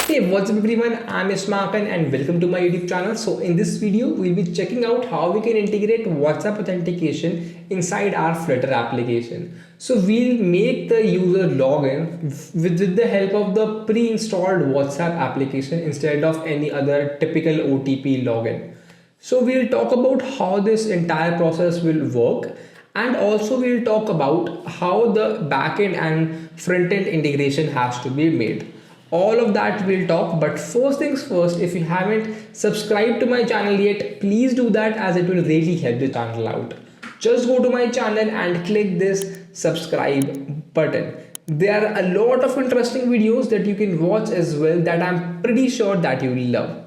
Hey, what's up everyone? I'm Yash Makan and welcome to my YouTube channel. So in this video, we'll be checking out how we can integrate WhatsApp authentication inside our Flutter application. So we'll make the user login with the help of the pre-installed WhatsApp application instead of any other typical OTP login. So we'll talk about how this entire process will work, and also we'll talk about how the backend and front-end integration has to be made. All of that we'll talk, but first things first, if you haven't subscribed to my channel yet, please do that as it will really help the channel out. Just go to my channel and click this subscribe button. There are a lot of interesting videos that you can watch as well that I'm pretty sure that you will love.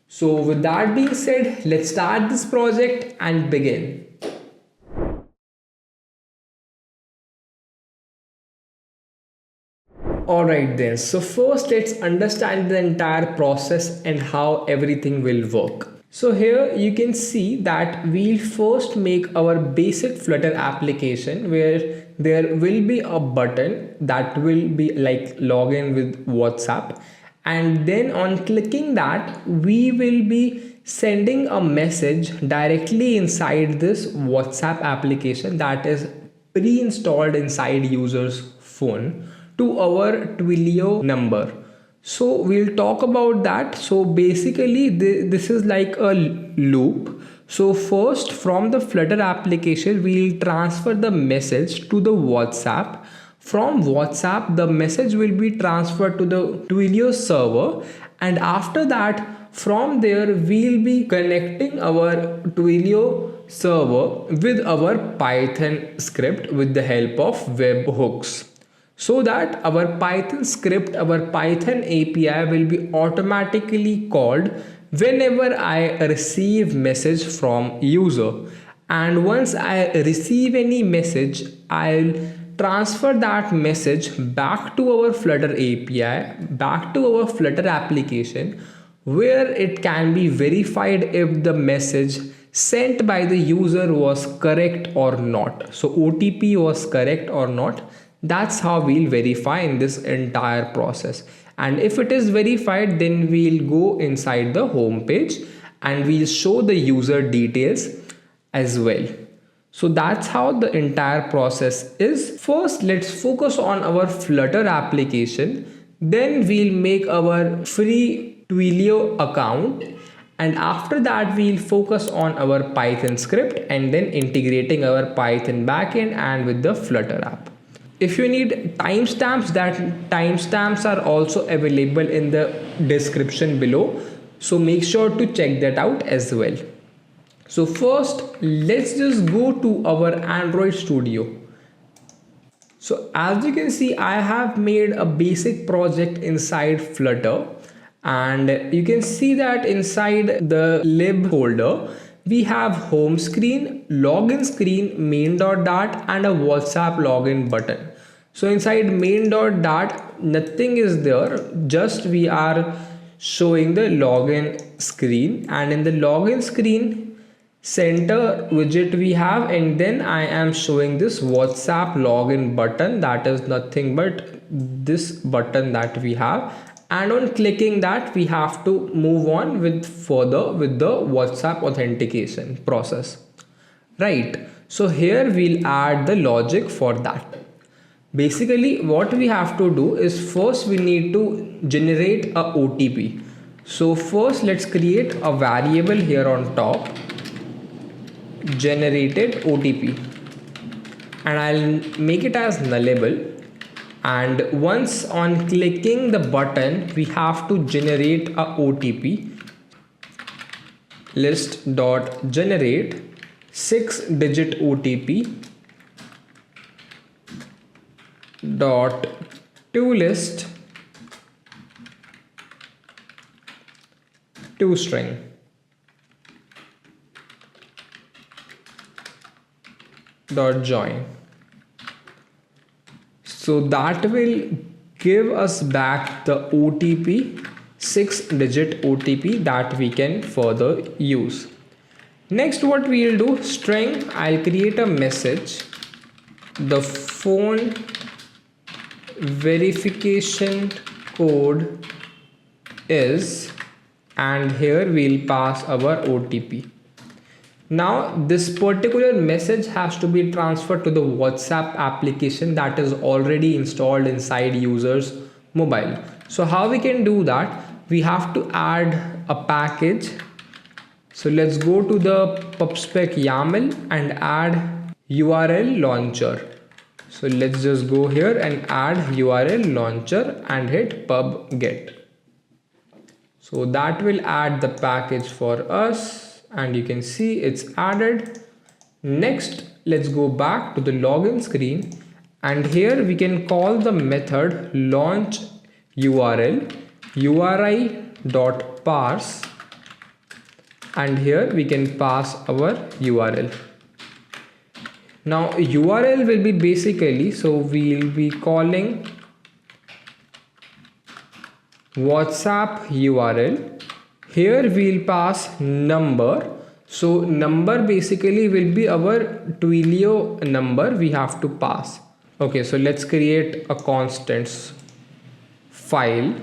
So with that being said, let's start this project and begin. Alright then, so first let's understand the entire process and how everything will work. So here you can see that we'll first make our basic Flutter application where there will be a button that will be like login with WhatsApp, and then on clicking that we will be sending a message directly inside this WhatsApp application that is pre-installed inside user's phone to our Twilio number. So we'll talk about that. So basically this is like a loop. So first from the Flutter application we'll transfer the message to the WhatsApp. From WhatsApp the message will be transferred to the Twilio server, and after that from there we'll be connecting our Twilio server with our Python script with the help of webhooks, so that our Python script, our Python API will be automatically called whenever I receive message from user. And once I receive any message, I'll transfer that message back to our Flutter API, back to our Flutter application, where it can be verified if the message sent by the user was correct or not. So OTP was correct or not. That's how we'll verify in this entire process. And if it is verified, then we'll go inside the home page and we'll show the user details as well. So that's how the entire process is. First, let's focus on our Flutter application. Then we'll make our free Twilio account. And after that, we'll focus on our Python script and then integrating our Python backend and with the Flutter app. If you need timestamps, that timestamps are also available in the description below. So make sure to check that out as well. So first, let's just go to our Android Studio. So as you can see, I have made a basic project inside Flutter, and you can see that inside the lib folder, we have home screen, login screen, main.dart and a WhatsApp login button. So inside main.dart, nothing is there, just we are showing the login screen, and in the login screen center widget we have, and then I am showing this WhatsApp login button, that is nothing but this button that we have. And on clicking that, we have to move on with further with the WhatsApp authentication process, right? So here we'll add the logic for that. Basically what we have to do is first we need to generate a OTP. So first let's create a variable here on top, generated OTP, and I'll make it as nullable. And once on clicking the button, we have to generate a OTP, list.generate 6-digit OTP dot toList toString. Dot join. So that will give us back the OTP, 6-digit OTP that we can further use. Next, what we'll do, string, I'll create a message, the phone verification code is, and here we'll pass our OTP. Now this particular message has to be transferred to the WhatsApp application that is already installed inside user's mobile. So how we can do that? We have to add a package. So let's go to the pubspec YAML and add URL launcher. So let's just go here and add URL launcher and hit pub get. So that will add the package for us. And you can see it's added. Next, let's go back to the login screen, and here we can call the method launch URL URI.parse, and here we can pass our URL. Now URL will be basically, so we'll be calling WhatsApp URL. Here we'll pass number. So number basically will be our Twilio number we have to pass. Okay, so let's create a constants file.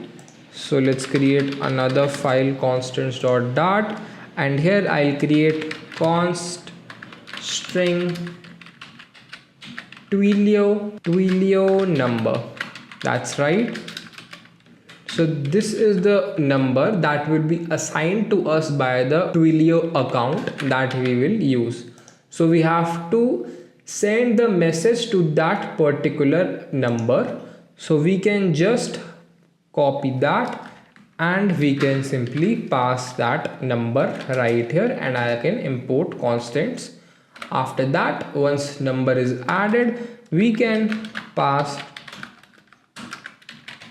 So let's create another file, constants.dart, and here I'll create const string Twilio number. That's right. So this is the number that will be assigned to us by the Twilio account that we will use. So we have to send the message to that particular number. So we can just copy that and we can simply pass that number right here, and I can import constants. After that, once number is added, we can pass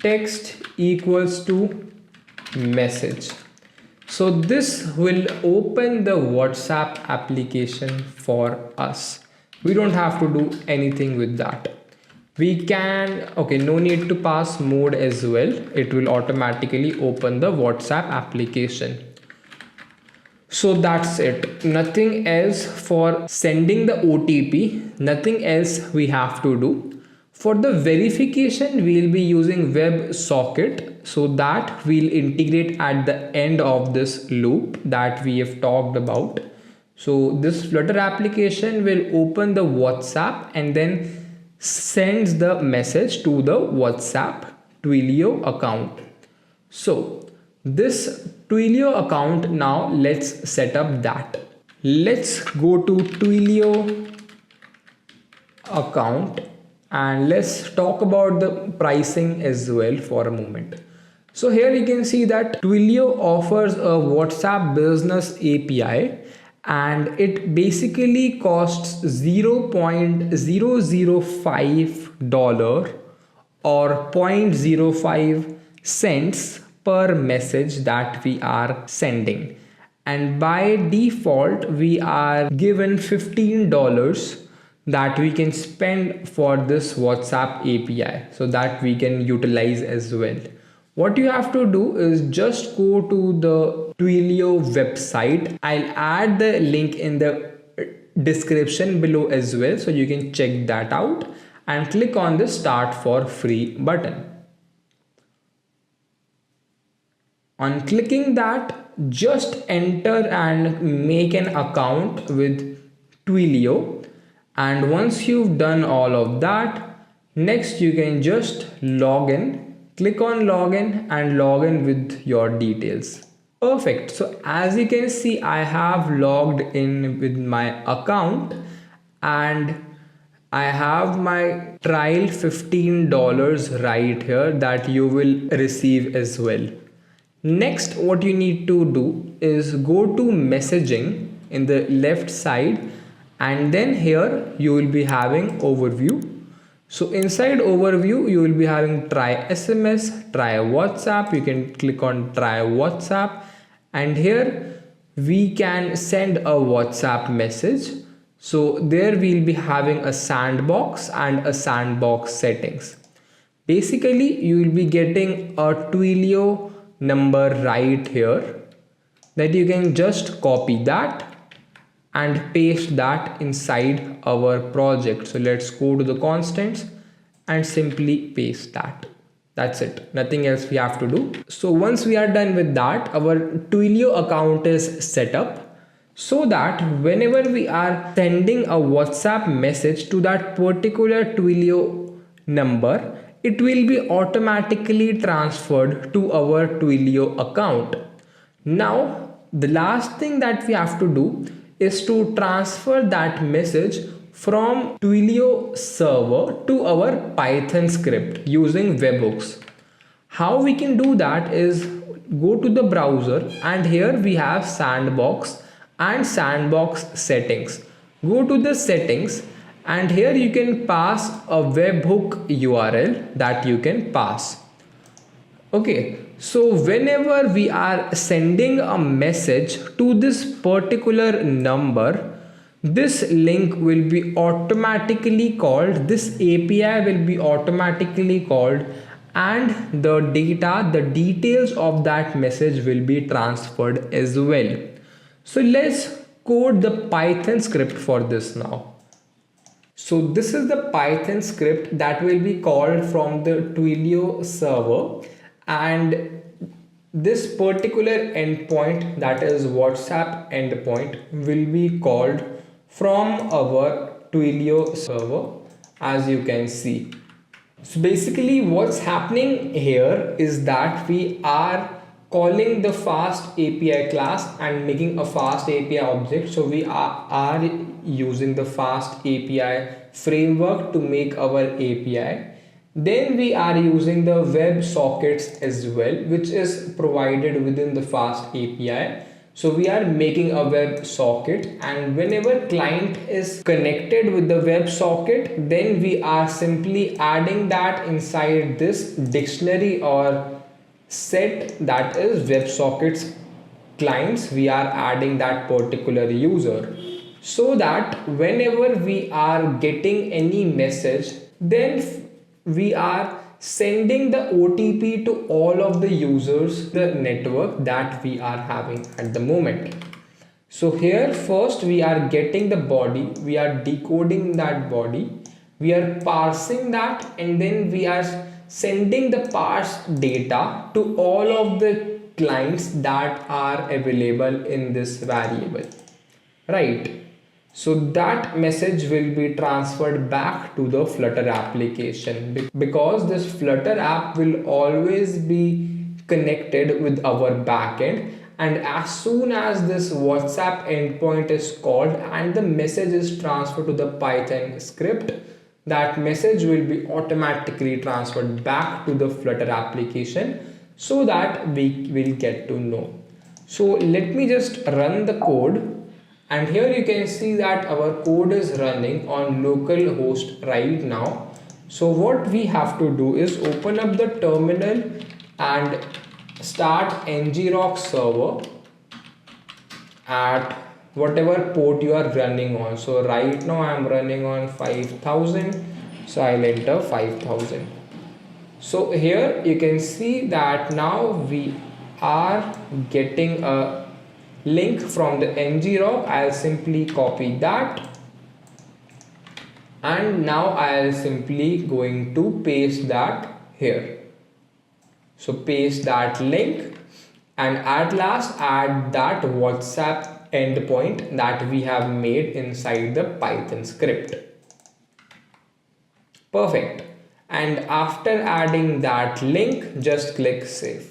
text equals to message. So this will open the WhatsApp application for us. We don't have to do anything with that. We can, okay, no need to pass mode as well. It will automatically open the WhatsApp application. So that's it. Nothing else for sending the OTP. Nothing else we have to do. For the verification, we'll be using WebSocket, so that we'll integrate at the end of this loop that we have talked about. So this Flutter application will open the WhatsApp and then sends the message to the WhatsApp Twilio account. So this Twilio account, now let's set up that. Let's go to Twilio account. And let's talk about the pricing as well for a moment. So here you can see that Twilio offers a WhatsApp business API, and it basically costs $0.005 or 0.05 cents per message that we are sending. And by default, we are given $15 that we can spend for this WhatsApp API, so that we can utilize as well. What you have to do is just go to the Twilio website. I'll add the link in the description below as well, so you can check that out, and click on the start for free button. On clicking that, just enter and make an account with Twilio. And once you've done all of that, next you can just log in, click on login and log in with your details. Perfect. So as you can see, I have logged in with my account and I have my trial $15 right here that you will receive as well. Next, what you need to do is go to messaging in the left side, and then here you will be having overview. So inside overview, you will be having try SMS, try WhatsApp. You can click on try WhatsApp, and here we can send a WhatsApp message. So there we'll be having a sandbox and a sandbox settings. Basically, you will be getting a Twilio number right here that you can just copy that and paste that inside our project. So let's go to the constants and simply paste that. That's it, nothing else we have to do. So once we are done with that, our Twilio account is set up, so that whenever we are sending a WhatsApp message to that particular Twilio number, it will be automatically transferred to our Twilio account. Now, the last thing that we have to do is to transfer that message from Twilio server to our Python script using webhooks. How we can do that is go to the browser, and here we have sandbox and sandbox settings. Go to the settings, and here you can pass a webhook URL that you can pass. Okay, so whenever we are sending a message to this particular number, this link will be automatically called, this API will be automatically called, and the details of that message will be transferred as well. So let's code the Python script for this now. So this is the Python script that will be called from the Twilio server, and this particular endpoint, that is WhatsApp endpoint, will be called from our Twilio server, as you can see. So basically what's happening here is that we are calling the fast API class and making a fast API object. So we are using the fast API framework to make our API. Then we are using the web sockets as well, which is provided within the fast API. So we are making a web socket, and whenever client is connected with the web socket, then we are simply adding that inside this dictionary or set, that is WebSockets clients. We are adding that particular user, so that whenever we are getting any message, then we are sending the OTP to all of the users, the network that we are having at the moment. So here first we are getting the body, we are decoding that body, we are parsing that, and then we are sending the parsed data to all of the clients that are available in this variable, right? So that message will be transferred back to the Flutter application, because this Flutter app will always be connected with our backend, and as soon as this WhatsApp endpoint is called and the message is transferred to the Python script, that message will be automatically transferred back to the Flutter application, so that we will get to know. So let me just run the code. And here you can see that our code is running on localhost right now. So what we have to do is open up the terminal and start ngrok server at whatever port you are running on. So right now I am running on 5000, so I'll enter 5000. So here you can see that now we are getting a link from the ngrok. I'll simply copy that, and now I'll simply going to paste that here. So paste that link, and at last add that WhatsApp endpoint that we have made inside the Python script. Perfect. And after adding that link, just click save.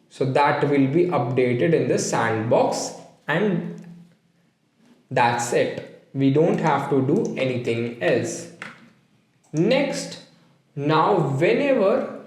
So that will be updated in the sandbox, and that's it. We don't have to do anything else. Next, now whenever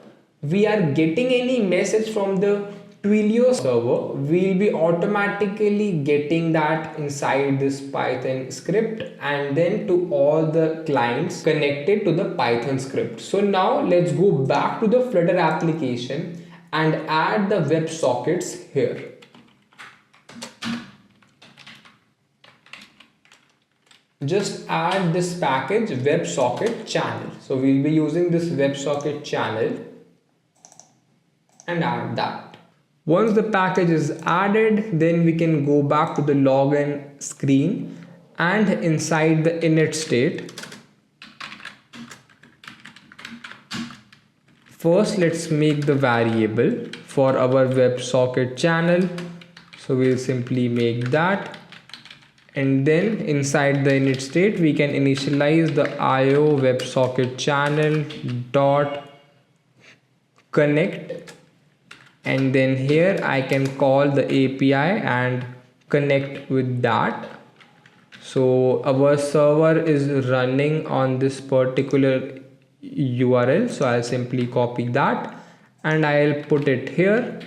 we are getting any message from the Twilio server, we'll be automatically getting that inside this Python script, and then to all the clients connected to the Python script. So now let's go back to the Flutter application and add the web sockets here. Just add this package WebSocket channel. So we'll be using this WebSocket channel and add that. Once the package is added, then we can go back to the login screen, and inside the init state, first let's make the variable for our WebSocket channel. So we'll simply make that, and then inside the init state we can initialize the IO WebSocket channel dot connect, and then here I can call the API and connect with that. So our server is running on this particular URL, so I'll simply copy that and I'll put it here,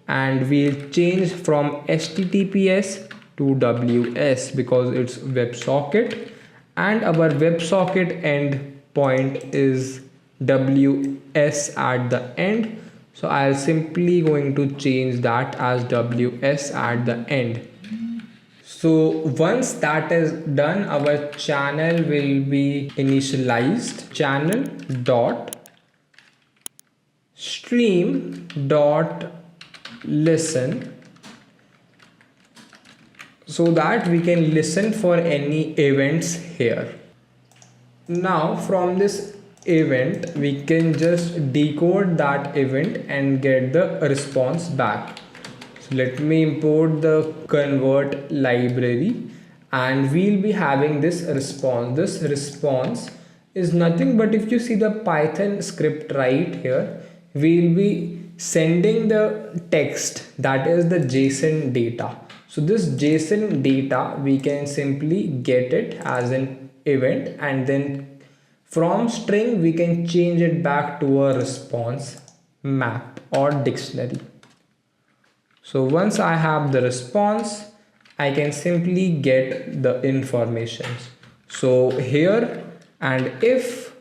and we'll change from HTTPS to WS because it's WebSocket, and our WebSocket endpoint is WS at the end. So I'll simply going to change that as WS at the end. So once that is done, our channel will be initialized. Channel dot stream dot listen, so that we can listen for any events here. Now from this event we can just decode that event and get the response back. So let me import the convert library, and we'll be having this response. This response is nothing but, if you see the Python script right here, we'll be sending the text, that is the JSON data. So this JSON data we can simply get it as an event, and then from string we can change it back to a response map or dictionary. So once I have the response, I can simply get the informations. So here, and if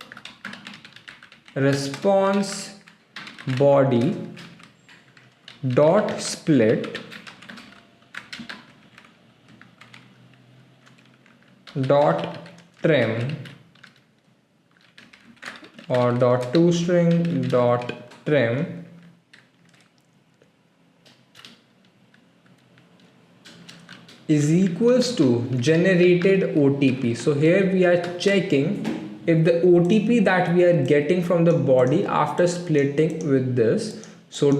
response body dot split dot trim or dot toString dot trim is equals to generated OTP. So here we are checking if the OTP that we are getting from the body after splitting with this. So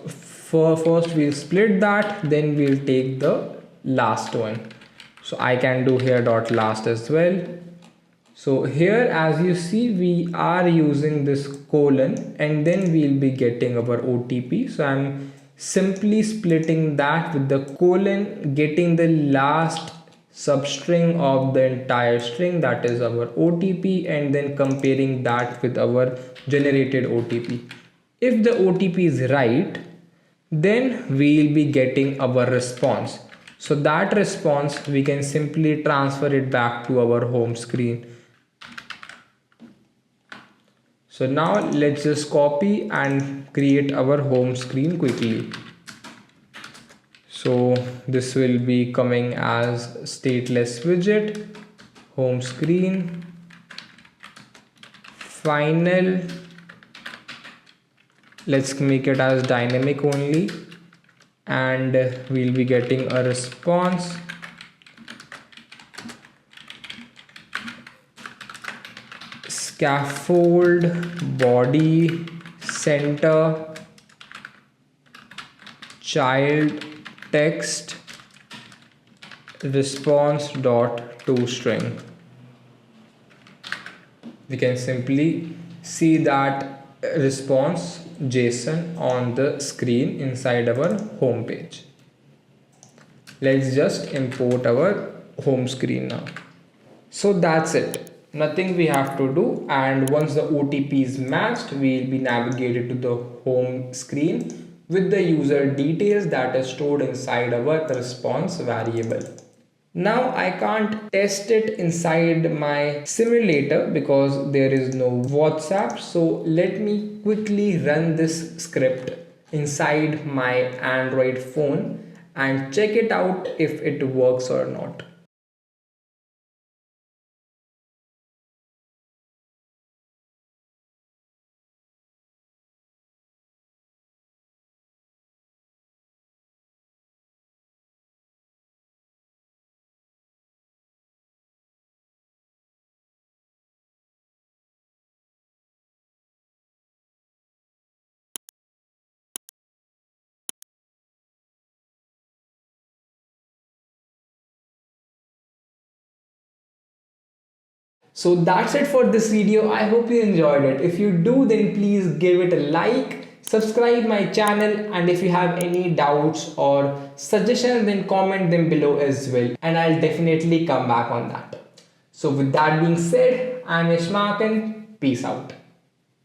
first we'll split that, then we'll take the last one. So I can do here dot last as well. So here as you see we are using this colon, and then we'll be getting our OTP. So I'm simply splitting that with the colon, getting the last substring of the entire string, that is our OTP, and then comparing that with our generated OTP. If the OTP is right, then we'll be getting our response. So that response we can simply transfer it back to our home screen. So now let's just copy and create our home screen quickly. So this will be coming as stateless widget, home screen, final. Let's make it as dynamic only, and we'll be getting a response. Scaffold body center child text response dot toString. We can simply see that response JSON on the screen inside our home page. Let's just import our home screen now. So that's it. Nothing we have to do, and once the OTP is matched, we'll be navigated to the home screen with the user details that is stored inside our response variable. Now I can't test it inside my simulator because there is no WhatsApp. So let me quickly run this script inside my Android phone and check it out if it works or not. So that's it for this video. I hope you enjoyed it. If you do, then please give it a like, subscribe my channel, and if you have any doubts or suggestions, then comment them below as well, and I'll definitely come back on that. So with that being said, I'm Yash Makan. Peace out.